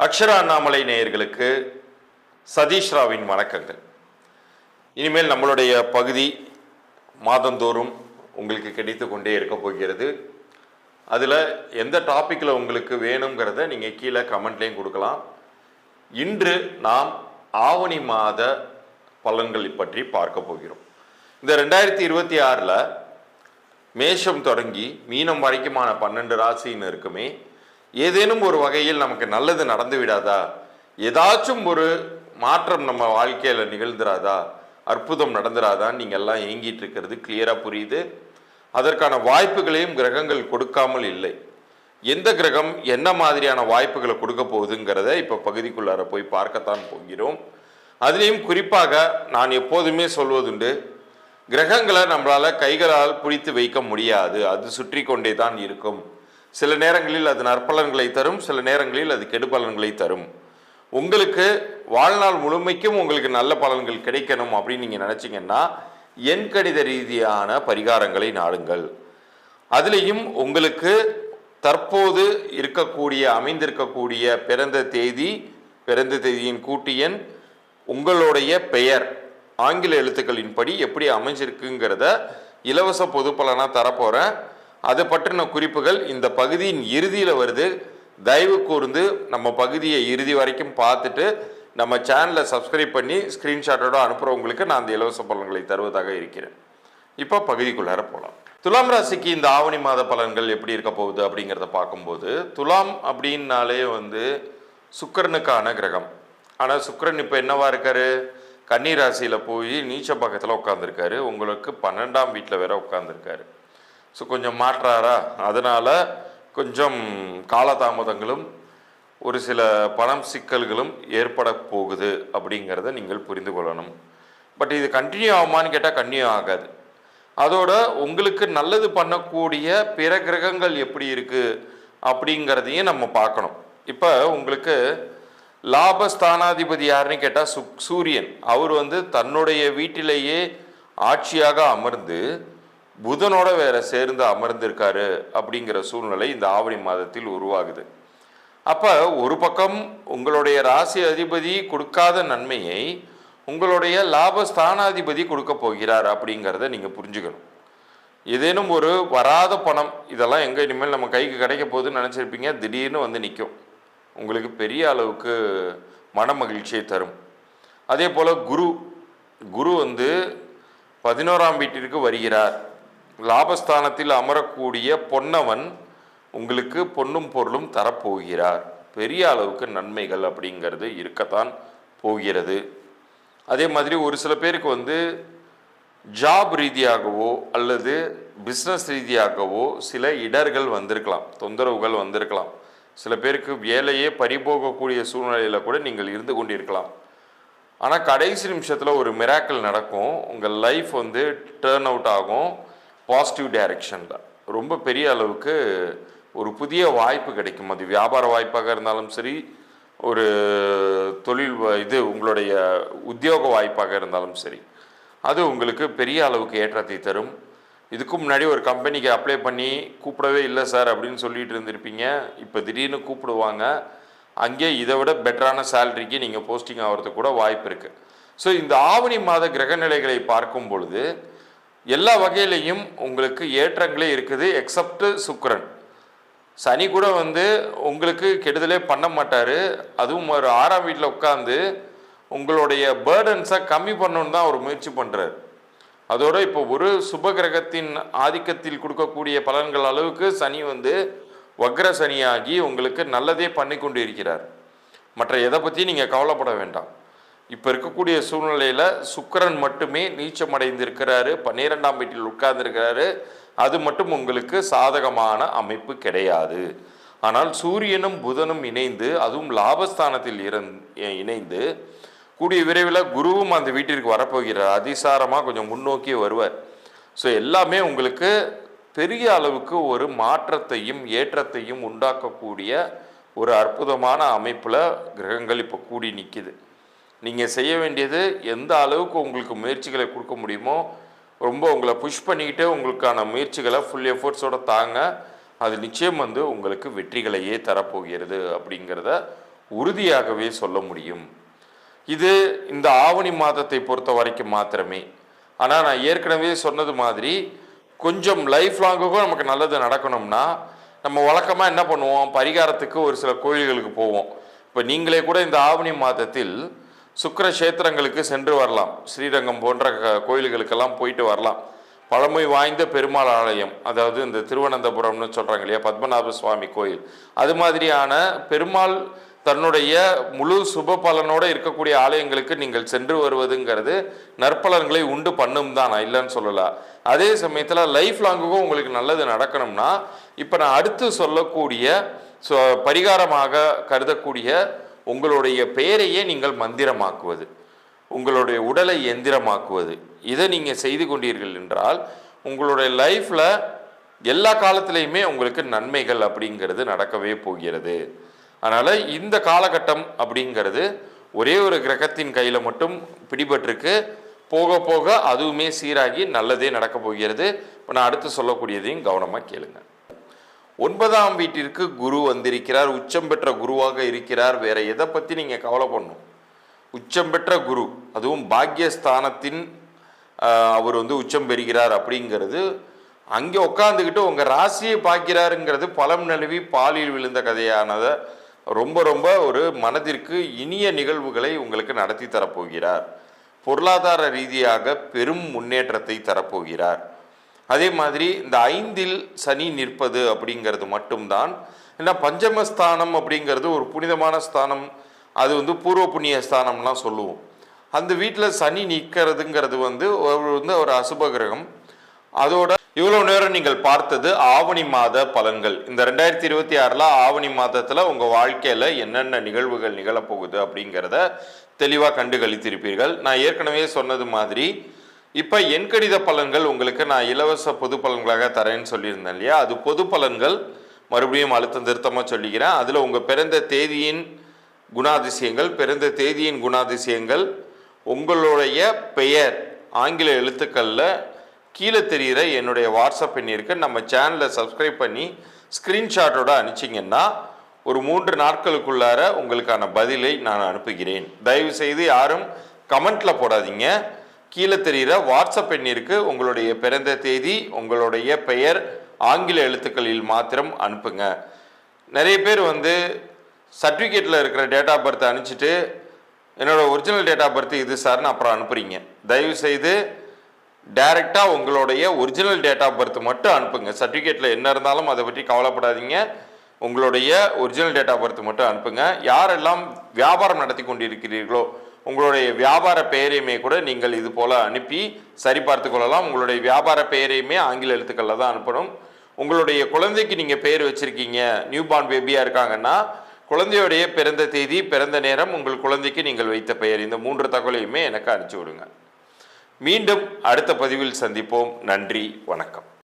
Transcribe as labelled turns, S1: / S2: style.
S1: அக்ஷரா அண்ணாமலை நேயர்களுக்கு சதீஷ் ராவின் வணக்கங்கள். இனிமேல் நம்மளுடைய பகுதி மாதந்தோறும் உங்களுக்கு கிடைத்து கொண்டே இருக்க போகிறது. அதில் எந்த டாப்பிக்கில் உங்களுக்கு வேணுங்கிறத நீங்கள் கீழே கமெண்ட்லேயும் கொடுக்கலாம். இன்று நாம் ஆவணி மாத பலன்களை பற்றி பார்க்க போகிறோம். இந்த 2026 மேஷம் தொடங்கி மீனம் வரைக்குமான 12 ராசின்னு இருக்குமே, ஏதேனும் ஒரு வகையில் நமக்கு நல்லது நடந்து விடாதா, ஏதாச்சும் ஒரு மாற்றம் நம்ம வாழ்க்கையில் நிகழ்ந்துராதா, அற்புதம் நடந்துராதான்னு நீங்கள் எல்லாம் ஏங்கிட்டு இருக்கிறது கிளியராக புரியுது. அதற்கான வாய்ப்புகளையும் கிரகங்கள் கொடுக்காமல் இல்லை. எந்த கிரகம் என்ன மாதிரியான வாய்ப்புகளை கொடுக்க போகுதுங்கிறத இப்போ பகுதிக்குள்ளார போய் பார்க்கத்தான் போகிறோம். அதுலேயும் குறிப்பாக நான் எப்போதுமே சொல்வதுண்டு, கிரகங்களை நம்மளால் கைகளால் பிடித்து வைக்க முடியாது, அது சுற்றி கொண்டே தான் இருக்கும். சில நேரங்களில் அது நற்பலன்களை தரும், சில நேரங்களில் அது கெடுபலன்களை தரும். உங்களுக்கு வாழ்நாள் முழுமைக்கும் உங்களுக்கு நல்ல பலன்கள் கிடைக்கணும் அப்படின்னு நீங்கள் நினச்சிங்கன்னா எண்கணித ரீதியான பரிகாரங்களை நாடுங்கள். அதுலேயும் உங்களுக்கு தற்போது அமைந்திருக்கக்கூடிய பிறந்த தேதியின் கூட்டு எண், உங்களுடைய பெயர் ஆங்கில எழுத்துக்களின் படி எப்படி அமைஞ்சிருக்குங்கிறத இலவச பொது பலனாக தரப்போகிறேன். அதை பற்றின குறிப்புகள் இந்த பகுதியின் இறுதியில் வருது. தயவு கூர்ந்து நம்ம பகுதியை இறுதி வரைக்கும் பார்த்துட்டு நம்ம சேனலை சப்ஸ்கிரைப் பண்ணி ஸ்க்ரீன்ஷாட்டோட அனுப்புகிறவங்களுக்கு நான் அந்த இலவச பலன்களை தருவதாக இருக்கிறேன். இப்போ பகுதிக்குள்ளார போகலாம். துலாம் ராசிக்கு இந்த ஆவணி மாத பலன்கள் எப்படி இருக்க போகுது அப்படிங்கிறத பார்க்கும்போது, துலாம் அப்படின்னாலே சுக்கிரனுக்கான கிரகம். ஆனால் சுக்கிரன் இப்போ என்னவா இருக்காரு, கன்னி ராசியில் போய் நீச்ச பக்கத்தில் உட்காந்துருக்காரு. உங்களுக்கு 12ஆம் வீட்டில் வேற உட்காந்துருக்காரு. ஸோ கொஞ்சம் மாற்றாரா, அதனால் கொஞ்சம் காலதாமதங்களும் ஒரு சில பணம் சிக்கல்களும் ஏற்பட போகுது அப்படிங்கிறத நீங்கள் புரிந்து கொள்ளணும். பட் இது கண்டினியூ ஆகுமான்னு கேட்டால் கண்டினியூ ஆகாது. அதோட உங்களுக்கு நல்லது பண்ணக்கூடிய பிற கிரகங்கள் எப்படி இருக்குது அப்படிங்கிறதையும் நம்ம பார்க்கணும். இப்போ உங்களுக்கு லாபஸ்தானாதிபதி யாருன்னு கேட்டால் சூரியன். அவர் தன்னுடைய வீட்டிலேயே ஆட்சியாக அமர்ந்து புதனோட வேற சேர்ந்து அமர்ந்திருக்காரு அப்படிங்கிற சூழ்நிலை இந்த ஆவணி மாதத்தில் உருவாகுது. அப்போ ஒரு பக்கம் உங்களுடைய ராசி அதிபதி கொடுக்காத நன்மையை உங்களுடைய லாபஸ்தானாதிபதி கொடுக்க போகிறார் அப்படிங்கிறத நீங்கள் புரிஞ்சுக்கணும். ஏதேனும் ஒரு வராத பணம் இதெல்லாம் எங்கே இனிமேல் நம்ம கைக்கு கிடைக்க போகுதுன்னு நினச்சிருப்பீங்க, திடீர்னு நிற்கும். உங்களுக்கு பெரிய அளவுக்கு மன மகிழ்ச்சியை தரும். அதே போல் குரு 11ஆம் வீட்டிற்கு வருகிறார். லாபஸ்தானத்தில் அமரக்கூடிய பொன்னவன் உங்களுக்கு பொன்னும் பொருளும் தரப்போகிறார். பெரிய அளவுக்கு நன்மைகள் அப்படிங்கிறது இருக்கத்தான் போகிறது. அதே மாதிரி ஒரு சில பேருக்கு ஜாப் ரீதியாகவோ அல்லது பிஸ்னஸ் ரீதியாகவோ சில இடர்கள் வந்திருக்கலாம், தொந்தரவுகள் வந்திருக்கலாம். சில பேருக்கு வேலையே பறிபோகக்கூடிய சூழ்நிலையில் கூட நீங்கள் இருந்து கொண்டிருக்கலாம். ஆனால் கடைசி நிமிஷத்தில் ஒரு மிராக்கிள் நடக்கும். உங்கள் லைஃப் டேர்ன் அவுட் ஆகும் பாசிட்டிவ் டைரக்ஷனில். ரொம்ப பெரிய அளவுக்கு ஒரு புதிய வாய்ப்பு கிடைக்கும். அது வியாபார வாய்ப்பாக இருந்தாலும் சரி, ஒரு தொழில் உங்களுடைய உத்தியோக வாய்ப்பாக இருந்தாலும் சரி, அது உங்களுக்கு பெரிய அளவுக்கு ஏற்றத்தை தரும். இதுக்கு முன்னாடி ஒரு கம்பெனிக்கு அப்ளை பண்ணி கூப்பிடவே இல்லை சார் அப்படின்னு சொல்லிட்டு இருந்திருப்பீங்க. இப்போ திடீர்னு கூப்பிடுவாங்க. அங்கே இதை விட பெட்டரான சேலரிக்கு நீங்கள் போஸ்டிங் ஆகிறதுக்கு கூட வாய்ப்பு இருக்குது. ஸோ இந்த ஆவணி மாத கிரக நிலைகளை பார்க்கும் பொழுது எல்லா வகையிலையும் உங்களுக்கு ஏற்றங்களே இருக்குது. எக்ஸப்ட் சுக்கிரன். சனி கூட உங்களுக்கு கெடுதலே பண்ண மாட்டார். அதுவும் ஒரு 6ஆம் வீட்டில் உட்காந்து உங்களுடைய பேர்டன்ஸை கம்மி பண்ணணுன்னு தான் அவர் முயற்சி பண்ணுறாரு. அதோடு இப்போ ஒரு சுப கிரகத்தின் ஆதிக்கத்தில் கொடுக்கக்கூடிய பலன்கள் அளவுக்கு சனி வக்ர சனியாகி உங்களுக்கு நல்லதே பண்ணி கொண்டு இருக்கிறார். மற்ற எதை பற்றி நீங்கள் கவலைப்பட வேண்டாம். இப்போ இருக்கக்கூடிய சூழ்நிலையில் சுக்கிரன் மட்டுமே நீச்சமடைந்திருக்கிறாரு, 12ஆம் வீட்டில் உட்கார்ந்துருக்கிறாரு. அது மட்டும் உங்களுக்கு சாதகமான அமைப்பு கிடையாது. ஆனால் சூரியனும் புதனும் இணைந்து, அதுவும் லாபஸ்தானத்தில் இணைந்து கூடிய விரைவில் குருவும் அந்த வீட்டிற்கு வரப்போகிறார். அதிசாரமாக கொஞ்சம் முன்னோக்கி வருவார். ஸோ எல்லாமே உங்களுக்கு பெரிய அளவுக்கு ஒரு மாற்றத்தையும் ஏற்றத்தையும் உண்டாக்கக்கூடிய ஒரு அற்புதமான அமைப்பில் கிரகங்கள் இப்போ கூடி நிற்கிது. நீங்கள் செய்ய வேண்டியது எந்த அளவுக்கு உங்களுக்கு முயற்சிகளை கொடுக்க முடியுமோ ரொம்ப உங்களை புஷ் பண்ணிக்கிட்டே உங்களுக்கான முயற்சிகளை ஃபுல் எஃபோர்ட்ஸோடு தாங்க. அது நிச்சயம் உங்களுக்கு வெற்றிகளையே தரப்போகிறது அப்படிங்கிறத உறுதியாகவே சொல்ல முடியும். இது இந்த ஆவணி மாதத்தை பொறுத்த வரைக்கும் மாத்திரமே. ஆனால் நான் ஏற்கனவே சொன்னது மாதிரி கொஞ்சம் லைஃப் லாங்குக்கும் நமக்கு நல்லது நடக்கணும்னா நம்ம வழக்கமாக என்ன பண்ணுவோம், பரிகாரத்துக்கு ஒரு சில கோயில்களுக்கு போவோம். இப்போ நீங்களே கூட இந்த ஆவணி மாதத்தில் சுக்கிர கஷேத்திரங்களுக்கு சென்று வரலாம். ஸ்ரீரங்கம் போன்ற கோயில்களுக்கெல்லாம் போயிட்டு வரலாம். பழமை வாய்ந்த பெருமாள் ஆலயம், அதாவது இந்த திருவனந்தபுரம்னு சொல்கிறாங்க இல்லையா, பத்மநாப சுவாமி கோயில், அது மாதிரியான பெருமாள் தன்னுடைய முழு சுப பலனோடு இருக்கக்கூடிய ஆலயங்களுக்கு நீங்கள் சென்று வருவதுங்கிறது நற்பலன்களை உண்டு பண்ணும் தான், நான் இல்லைன்னு சொல்லலாம். அதே சமயத்தில் லைஃப் லாங்குக்கும் உங்களுக்கு நல்லது நடக்கணும்னா இப்போ நான் அடுத்து சொல்லக்கூடிய பரிகாரமாக கருதக்கூடிய உங்களுடைய பெயரையே நீங்கள் மந்திரமாக்குவது, உங்களுடைய உடலை எந்திரமாக்குவது, இதை நீங்கள் செய்து கொண்டீர்கள் என்றால் உங்களுடைய லைஃப்பில் எல்லா காலத்திலையுமே உங்களுக்கு நன்மைகள் அப்படிங்கிறது நடக்கவே போகிறது. அதனால் இந்த காலகட்டம் அப்படிங்கிறது ஒரே ஒரு கிரகத்தின் கையில் மட்டும் பிடிபட்டிருக்கு. போக போக அதுவுமே சீராகி நல்லதே நடக்க போகிறது. இப்போ நான் அடுத்து சொல்லக்கூடியதையும் கவனமாக கேளுங்க. 9ஆம் வீட்டிற்கு குரு வந்திருக்கிறார், உச்சம் பெற்ற குருவாக இருக்கிறார். வேற எதை பற்றி நீங்கள் கவலை பண்ணணும்? உச்சம் பெற்ற குரு, அதுவும் பாக்யஸ்தானத்தின் அவர் உச்சம் பெறுகிறார் அப்படிங்கிறது, அங்கே உட்காந்துக்கிட்டு உங்கள் ராசியை பார்க்கிறாருங்கிறது பலம் நழுவி பாலில் விழுந்த கதையானதை ரொம்ப ரொம்ப ஒரு மனதிற்கு இனிய நிகழ்வுகளை உங்களுக்கு நடத்தி தரப்போகிறார். பொருளாதார ரீதியாக பெரும் முன்னேற்றத்தை தரப்போகிறார். அதே மாதிரி இந்த 5ல் சனி நிற்பது அப்படிங்கிறது மட்டும்தான். ஏன்னா பஞ்சமஸ்தானம் அப்படிங்கிறது ஒரு புனிதமான ஸ்தானம், அது பூர்வ புண்ணிய ஸ்தானம்லாம் சொல்லுவோம். அந்த வீட்டில் சனி நிற்கிறதுங்கிறது ஒரு அசுப கிரகம். அதோட இவ்வளோ நேரம் நீங்கள் பார்த்தது ஆவணி மாத பலன்கள். இந்த 2026 ஆவணி மாதத்தில் உங்கள் வாழ்க்கையில் என்னென்ன நிகழ்வுகள் நிகழப்போகுது அப்படிங்கிறத தெளிவாக கண்டு கழித்திருப்பீர்கள். நான் ஏற்கனவே சொன்னது மாதிரி இப்போ எண்கணித பலன்கள் உங்களுக்கு நான் இலவச பொது பலன்களாக தரேன்னு சொல்லியிருந்தேன் இல்லையா, அது பொது பலன்கள் மறுபடியும் அழுத்தம் திருத்தமாக சொல்லிக்கிறேன். அதில் உங்கள் பிறந்த தேதியின் குணாதிசயங்கள், உங்களுடைய பெயர் ஆங்கில எழுத்துக்களில் கீழே தெரிகிற என்னுடைய வாட்ஸ்அப் எண்ணிற்கு நம்ம சேனலை சப்ஸ்கிரைப் பண்ணி ஸ்க்ரீன்ஷாட்டோட அனுப்பிச்சிங்கன்னா ஒரு 3 நாட்களுக்குள்ளார உங்களுக்கான பதிலை நான் அனுப்புகிறேன். தயவு செய்து யாரும் கமெண்ட்டில் போடாதீங்க. கீழே தெரிகிற வாட்ஸ்அப் எண்ணிற்கு உங்களுடைய பிறந்த தேதி, உங்களுடைய பெயர் ஆங்கில எழுத்துக்களில் மாத்திரம் அனுப்புங்க. நிறைய பேர் சர்டிஃபிகேட்டில் இருக்கிற டேட் ஆஃப் பர்த் அனுப்பிச்சிட்டு என்னோட ஒரிஜினல் டேட் ஆஃப் பர்த் இது சார்னு அப்புறம் அனுப்புகிறீங்க. தயவு செய்து டைரெக்டாக உங்களுடைய ஒரிஜினல் டேட் ஆஃப் பர்த் மட்டும் அனுப்புங்க. சர்டிஃபிகேட்டில் என்ன இருந்தாலும் அதை பற்றி கவலைப்படாதீங்க. உங்களுடைய ஒரிஜினல் டேட் ஆஃப் பர்த் மட்டும் அனுப்புங்க. யாரெல்லாம் வியாபாரம் நடத்தி கொண்டிருக்கிறீர்களோ உங்களுடைய வியாபார பெயரையுமே கூட நீங்கள் இது போல் அனுப்பி சரிபார்த்து கொள்ளலாம். உங்களுடைய வியாபார பெயரையுமே ஆங்கில எழுத்துக்களில் தான் அனுப்பணும். உங்களுடைய குழந்தைக்கு நீங்கள் பெயர் வச்சுருக்கீங்க, நியூ பார்ன் பேபியாக இருக்காங்கன்னா குழந்தையுடைய பிறந்த தேதி, பிறந்த நேரம், உங்கள் குழந்தைக்கு நீங்கள் வைத்த பெயர், இந்த 3 தகவலையுமே எனக்கு அனுப்பிச்சி விடுங்க. மீண்டும் அடுத்த பதிவில் சந்திப்போம். நன்றி, வணக்கம்.